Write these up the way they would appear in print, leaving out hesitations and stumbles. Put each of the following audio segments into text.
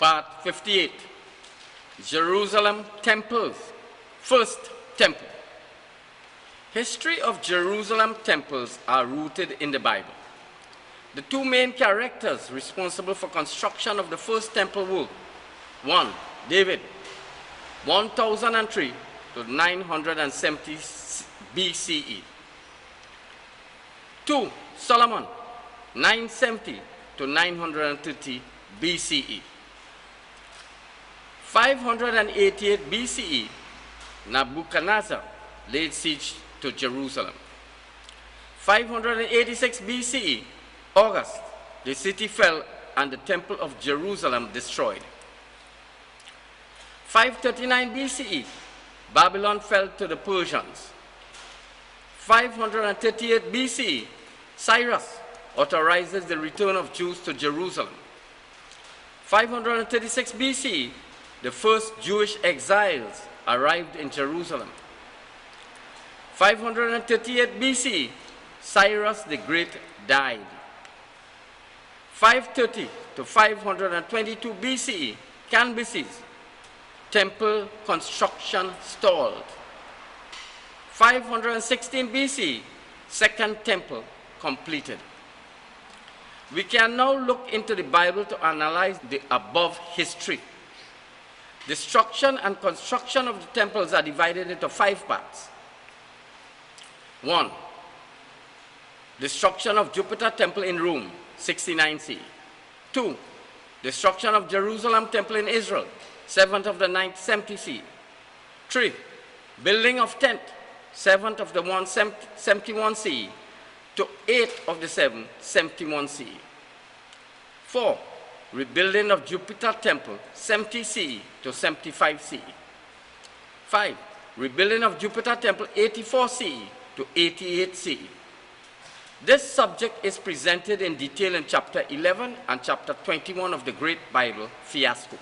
Part 58. Jerusalem Temples. First Temple. History of Jerusalem temples are rooted in the Bible. The two main characters responsible for construction of the first temple were: 1. David, 1003 to 970 BCE. 2. Solomon, 970 to 930 BCE. 588 BCE, Nebuchadnezzar laid siege to Jerusalem. 586 BCE, August, the city fell and the temple of Jerusalem destroyed. 539 BCE, Babylon fell to the Persians. 538 BCE, Cyrus authorizes the return of Jews to Jerusalem. 536 BCE, the first Jewish exiles arrived in Jerusalem. 538 BCE, Cyrus the Great died. 530 to 522 BCE, Cambysses, temple construction stalled. 516 BCE, Second Temple completed. We can now look into the Bible to analyze the above history. Destruction and construction of the temples are divided into 5 parts. 1. Destruction of Jupiter Temple in Rome, 69 CE. 2. Destruction of Jerusalem Temple in Israel, 7th of the 9th 70 CE. 3. Building of tent, 7th of the 171 CE to 8th of the 7th 71 CE. 4. Rebuilding of Jupiter Temple, 70 CE to 75 CE. 5. Rebuilding of Jupiter Temple, 84 CE to 88 CE. This subject is presented in detail in chapter 11 and chapter 21 of the Great Bible Fiasco.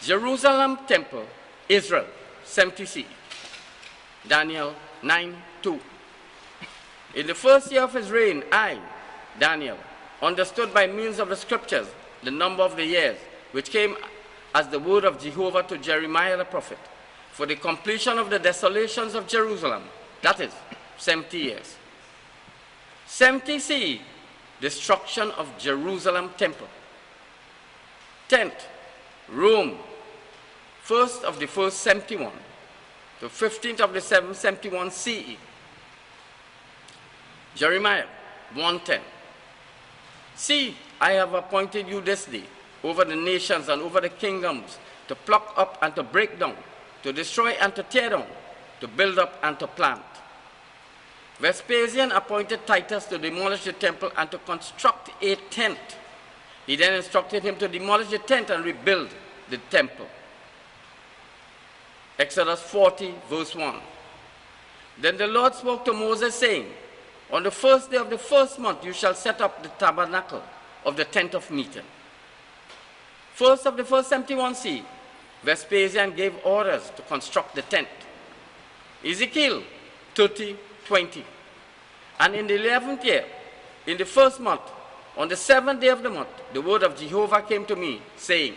Jerusalem Temple, Israel, 70 CE. Daniel 9:2. In the first year of his reign, I, Daniel, understood by means of the scriptures the number of the years, which came as the word of Jehovah to Jeremiah the prophet, for the completion of the desolations of Jerusalem, that is, 70 years. 70 CE, destruction of Jerusalem temple. 10th, Rome, 1st of the 1st 71 to 15th of the 7th 71 CE. Jeremiah 1:10. See, I have appointed you this day over the nations and over the kingdoms to pluck up and to break down, to destroy and to tear down, to build up and to plant. Vespasian appointed Titus to demolish the temple and to construct a tent. He then instructed him to demolish the tent and rebuild the temple. Exodus 40, verse 1. Then the Lord spoke to Moses, saying, on the first day of the first month you shall set up the tabernacle of the tent of meeting. First of the first 71 CE, Vespasian gave orders to construct the tent. Ezekiel 30:20. And in the 11th year, in the first month, on the 7th day of the month, the word of Jehovah came to me, saying,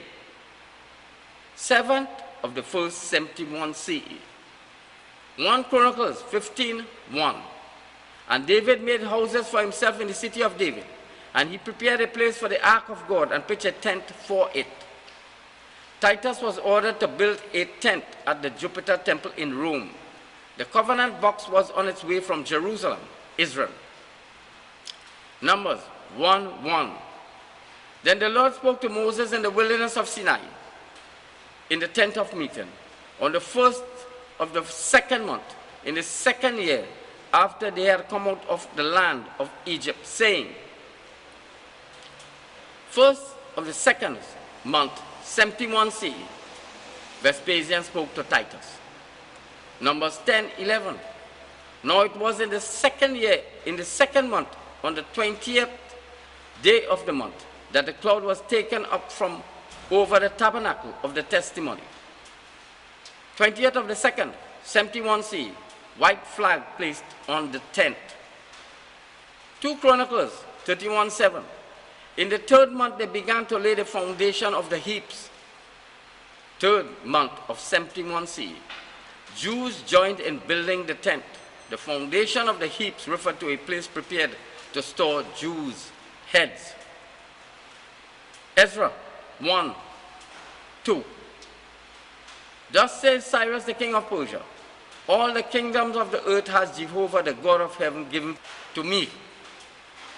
7th of the first 71 CE. 1 Chronicles 15:1. And David made houses for himself in the city of David, and he prepared a place for the ark of God and pitched a tent for it. Titus was ordered to build a tent at the Jupiter Temple in Rome. The covenant box was on its way from Jerusalem, Israel. Numbers 1:1. Then the Lord spoke to Moses in the wilderness of Sinai, in the tent of meeting, on the 1st of the 2nd month, in the 2nd year, after they had come out of the land of Egypt, saying, 1st of the 2nd month, 71 CE, Vespasian spoke to Titus. Numbers 10:11. Now it was in the 2nd year, in the 2nd month, on the 20th day of the month, that the cloud was taken up from over the tabernacle of the testimony. 20th of the 2nd, 71 CE, white flag placed on the tent. 2 Chronicles 31:7. In the 3rd month they began to lay the foundation of the heaps. 3rd month of 71 CE. Jews joined in building the tent. The foundation of the heaps referred to a place prepared to store Jews' heads. Ezra 1:2. Thus says Cyrus the king of Persia, all the kingdoms of the earth has Jehovah the God of heaven given to me,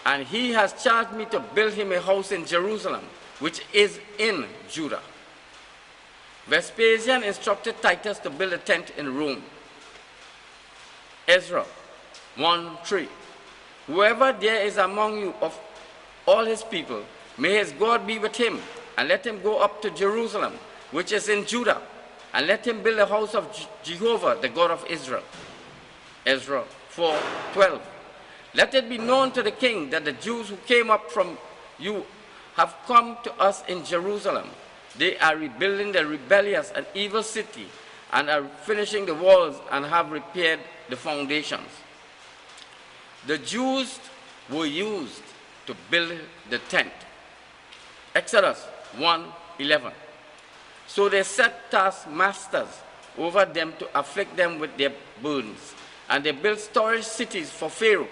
and he has charged me to build him a house in Jerusalem, which is in Judah. Vespasian instructed Titus to build a tent in Rome. Ezra 1:3. Whoever there is among you of all his people, may his God be with him, and let him go up to Jerusalem, which is in Judah, and let him build a house of Jehovah, the God of Israel. Ezra 4:12. Let it be known to the king that the Jews who came up from you have come to us in Jerusalem. They are rebuilding the rebellious and evil city, and are finishing the walls and have repaired the foundations. The Jews were used to build the tent. Exodus 1:11. So they set taskmasters over them to afflict them with their burdens, and they built storage cities for Pharaoh,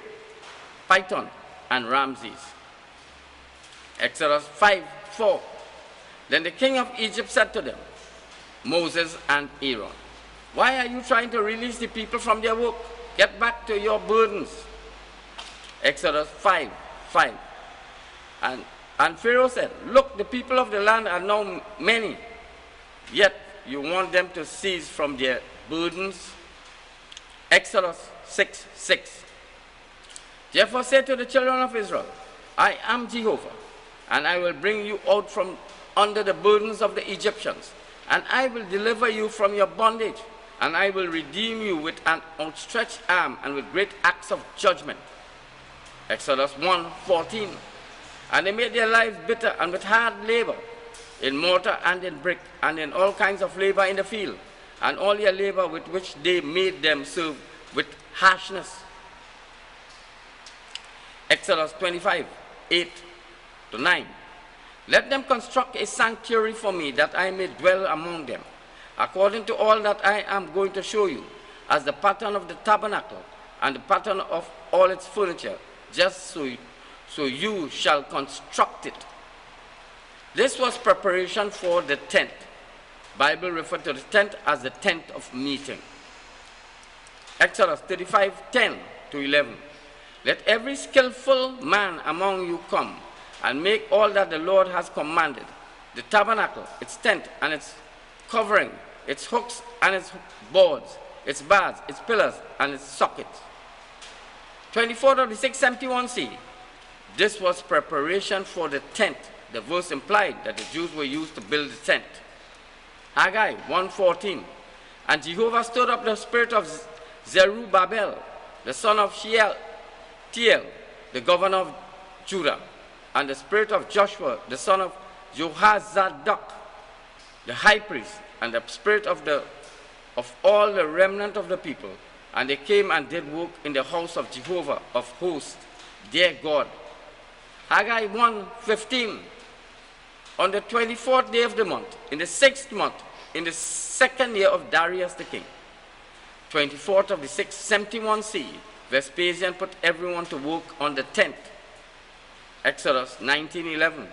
Python, and Ramses. Exodus 5:4. Then the king of Egypt said to them, Moses and Aaron, why are you trying to release the people from their work? Get back to your burdens. Exodus 5:5. And Pharaoh said, look, the people of the land are now many, yet you want them to cease from their burdens. Exodus 6:6. Therefore say to the children of Israel, I am Jehovah, and I will bring you out from under the burdens of the Egyptians, and I will deliver you from your bondage, and I will redeem you with an outstretched arm and with great acts of judgment. Exodus 1:14. And they made their lives bitter and with hard labor, in mortar and in brick, and in all kinds of labor in the field, and all their labor with which they made them serve with harshness. Exodus 25:8-9. Let them construct a sanctuary for me, that I may dwell among them, according to all that I am going to show you, as the pattern of the tabernacle and the pattern of all its furniture, just so you shall construct it. This was preparation for the tent. Bible referred to the tent as the tent of meeting. Exodus 35:10-11. Let every skillful man among you come and make all that the Lord has commanded, the tabernacle, its tent and its covering, its hooks and its boards, its bars, its pillars and its sockets. 24th of the 671 C. This was preparation for the tent. The verse implied that the Jews were used to build the tent. Haggai 1:14. And Jehovah stirred up the spirit of Zerubbabel, the son of Shealtiel, the governor of Judah, and the spirit of Joshua, the son of Jehozadak, the high priest, and the spirit of all the remnant of the people. And they came and did work in the house of Jehovah of hosts, their God. Haggai 1:15. On the 24th day of the month, in the 6th month, in the 2nd year of Darius the king, 24th of the 671 C, Vespasian put everyone to work on the tent. Exodus 19:11.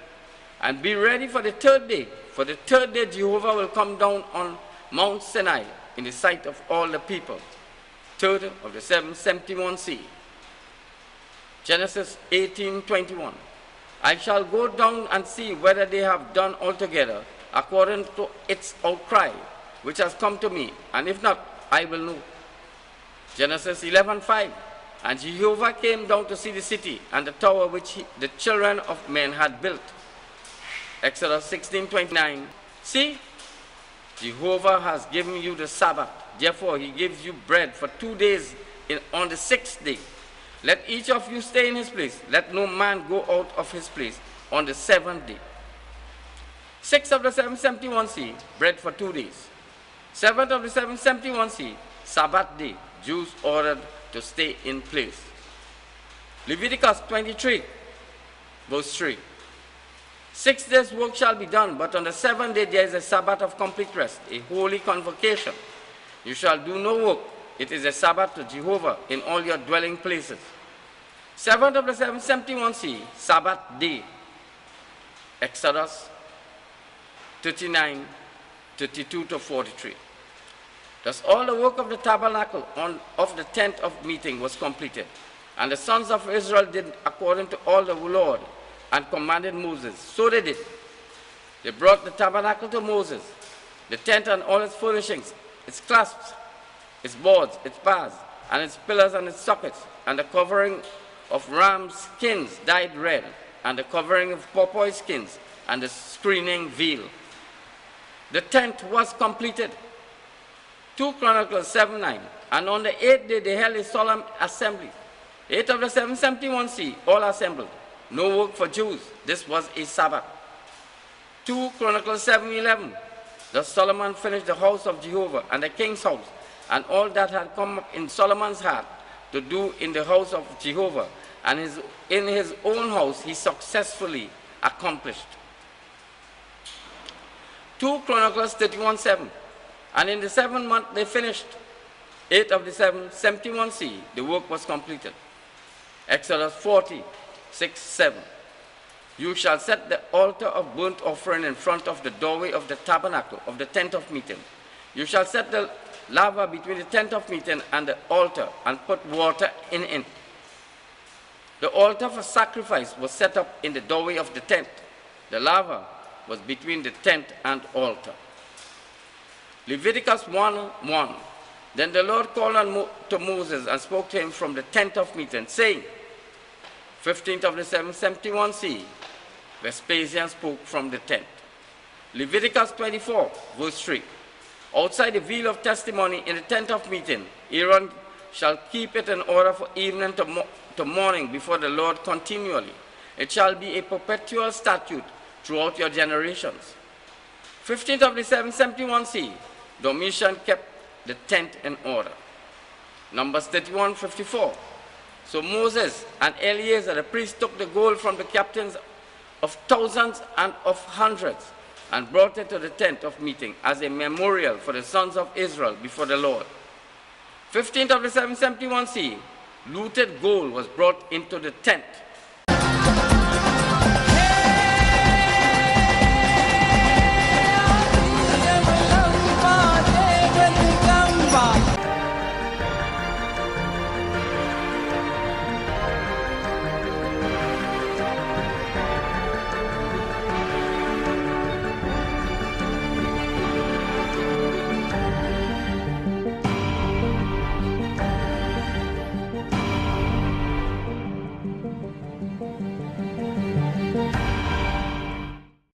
And be ready for the 3rd day. For the 3rd day Jehovah will come down on Mount Sinai in the sight of all the people. 3rd of the 771 C. Genesis 18:21. I shall go down and see whether they have done altogether according to its outcry, which has come to me, and if not, I will know. Genesis 11:5. And Jehovah came down to see the city and the tower which the children of men had built. Exodus 16:29. See, Jehovah has given you the Sabbath. Therefore, he gives you bread for 2 days on the 6th day. Let each of you stay in his place. Let no man go out of his place on the 7th day. 6th of the 771 C, bread for 2 days. 7th of the 771 C, Sabbath day, Jews ordered to stay in place. Leviticus 23, verse 3. 6 days' work shall be done, but on the 7th day there is a Sabbath of complete rest, a holy convocation. You shall do no work. It is a Sabbath to Jehovah in all your dwelling places. 7th of the 7th, 71c, Sabbath day. Exodus 39, 32 to 43. Thus all the work of the tabernacle of the tent of meeting was completed. And the sons of Israel did according to all the Lord and commanded Moses. So they did. They brought the tabernacle to Moses, the tent and all its furnishings, its clasps, its boards, its bars, and its pillars and its sockets, and the covering of ram skins dyed red, and the covering of porpoise skins, and the screening veil. The tent was completed. 2 Chronicles 7:9. And on the 8th day they held a solemn assembly. 8th of the 771c, all assembled. No work for Jews. This was a Sabbath. 2 Chronicles 7:11. Thus Solomon finished the house of Jehovah and the king's house, and all that had come up in Solomon's heart to do in the house of Jehovah, and in his own house he successfully accomplished. 2 Chronicles 31:7. And in the 7th month they finished. 8th of the 7th, 71c, the work was completed. Exodus 40:6-7. You shall set the altar of burnt offering in front of the doorway of the tabernacle of the tent of meeting. You shall set the laver between the tent of meeting and the altar, and put water in it. The altar for sacrifice was set up in the doorway of the tent. The laver was between the tent and altar. Leviticus 1:1. Then the Lord called to Moses and spoke to him from the tent of meeting, saying, 15th of the 7th, 71c, Vespasian spoke from the tent. Leviticus 24, verse 3. Outside the veil of testimony in the tent of meeting, Aaron shall keep it in order for evening to morning before the Lord continually. It shall be a perpetual statute throughout your generations. 15th of the 7th, 71c, Domitian kept the tent in order. Numbers 31:54. So Moses and Eleazar the priest took the gold from the captains of thousands and of hundreds and brought it to the tent of meeting as a memorial for the sons of Israel before the Lord. 15th of the 771c, looted gold was brought into the tent